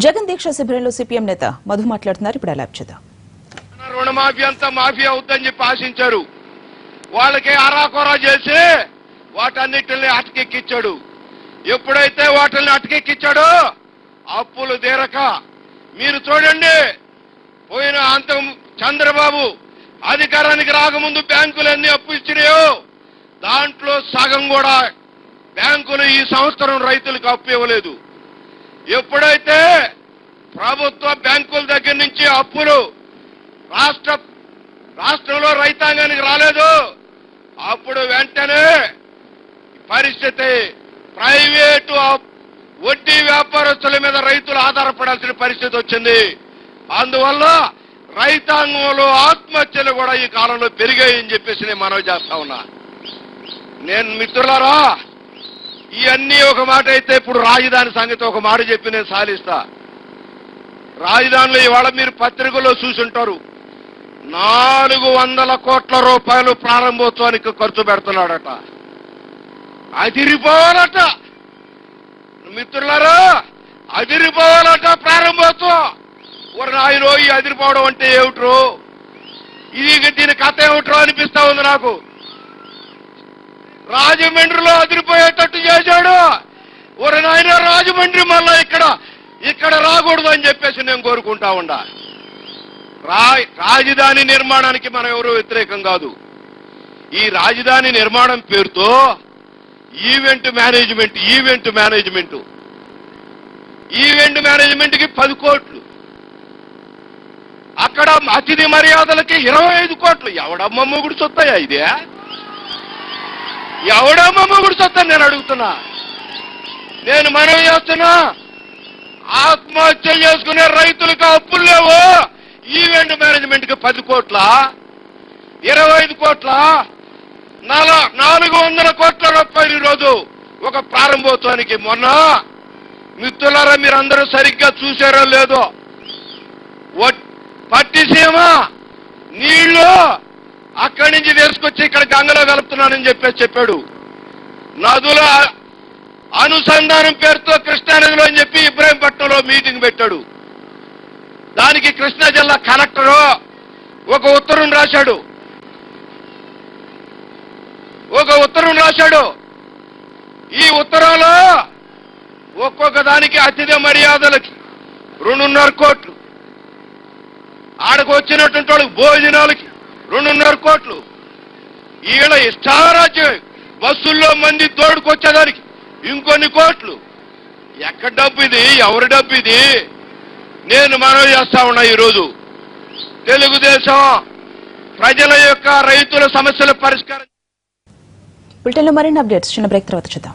జగన్ దీక్ష శిబిరంలో సిపిఎం నేత మధు మాట్లాడుతున్నారు. ఇప్పుడు అలా చూద్దాం. రుణమాఫీ అంతా మాఫీ అవుతుందని చెప్పి ఆశించారు. వాళ్ళకి ఆరాకోరా చేసి వాటన్నిటిని అటకెక్కించాడు. ఎప్పుడైతే వాటిని అటకెక్కించాడో అప్పులు తీరక మీరు చూడండి, పోయిన అంతం చంద్రబాబు అధికారానికి రాకముందు బ్యాంకులన్నీ అప్పు ఇచ్చినాయో దాంట్లో సగం కూడా బ్యాంకులు ఈ సంవత్సరం రైతులకు అప్పు ఇవ్వలేదు. ఎప్పుడైతే ప్రభుత్వ బ్యాంకుల దగ్గర నుంచి అప్పులు రాష్ట్రంలో రైతాంగానికి రాలేదు, అప్పుడు వెంటనే పరిస్థితి ప్రైవేటు వడ్డీ వ్యాపారస్తుల మీద రైతులు ఆధారపడాల్సిన పరిస్థితి వచ్చింది. అందువల్ల రైతాంగంలో ఆత్మహత్యలు కూడా ఈ కాలంలో పెరిగాయని చెప్పేసి నేను మనవి చేస్తా ఉన్నా. నేను మిత్రులారా, ఇవన్నీ ఒక మాట అయితే ఇప్పుడు రాజధాని సంగతి ఒక మాట చెప్పి నేను సాధిస్తా. రాజధానిలో ఇవాళ మీరు పత్రికల్లో చూసుంటారు, 400 కోట్ల రూపాయలు ప్రారంభోత్సవానికి ఖర్చు పెడుతున్నాడట. అదిరిపోవాలట మిత్రులారా, అదిరిపోవాలట ప్రారంభోత్సవం. ఆయన ఈ అదిరిపోవడం అంటే ఏమిట్రో, దీని కథ ఏమిట్రో అనిపిస్తా ఉంది నాకు. రాజమండ్రిలో అదిరిపోయేటట్టు చేశాడు. నాయన రాజమండ్రి మళ్ళా ఇక్కడ రాకూడదు అని చెప్పేసి నేను కోరుకుంటా ఉండా. రాజధాని నిర్మాణానికి మనం ఎవరూ వ్యతిరేకం కాదు. ఈ రాజధాని నిర్మాణం పేరుతో ఈవెంట్ మేనేజ్మెంట్కి 10 కోట్లు, అక్కడ అతిథి మర్యాదలకి 25 కోట్లు. ఎవడమ్మ మొగుడు సొత్తయా ఇదే? ఎవడమ్మ మొగుడు సొత్త నేను అడుగుతున్నా. నేను మనవి చేస్తున్నా, ఆత్మహత్య చేసుకునే రైతులకు అప్పులు లేవు. ఈవెంట్ మేనేజ్మెంట్కి 10 కోట్ల, 25 కోట్ల, 400 కోట్ల రూపాయలు ఈరోజు ఒక ప్రారంభోత్సవానికి. మొన్న మిత్రులారా మీరందరూ సరిగ్గా చూశారో లేదో, పట్టిసీమ నీళ్లు అక్కడి నుంచి తీసుకొచ్చి ఇక్కడ గంగలో కలుపుతున్నానని చెప్పాడు. నదుల అనుసంధానం పేరుతో కృష్ణానదిలో అని చెప్పి ఇబ్రాహీంపట్నంలో మీటింగ్ పెట్టాడు. దానికి కృష్ణా జిల్లా కలెక్టరు ఒక ఉత్తరం రాశాడు. ఈ ఉత్తరంలో ఒక్కొక్క దానికి అతిథి మర్యాదలకి 2.5 కోట్లు, ఆడకు వచ్చినటువంటి వాళ్ళకి భోజనాలకి 2.5 కోట్లు, ఈడ ఇష్టారాజ్యం బస్సుల్లో మంది తోడుకొచ్చేదానికి ఇంకొన్ని కోట్లు. ఎక్కడ డబ్బు ఇది? ఎవరి డబ్బు ఇది? నేను మనవి చేస్తా ఉన్నా. ఈరోజు తెలుగుదేశం ప్రజల యొక్క రైతుల సమస్యల పరిష్కారం. బులెటిన్లో మరిన్ని అప్డేట్స్ చిన్న బ్రేక్ తర్వాత చూద్దాం.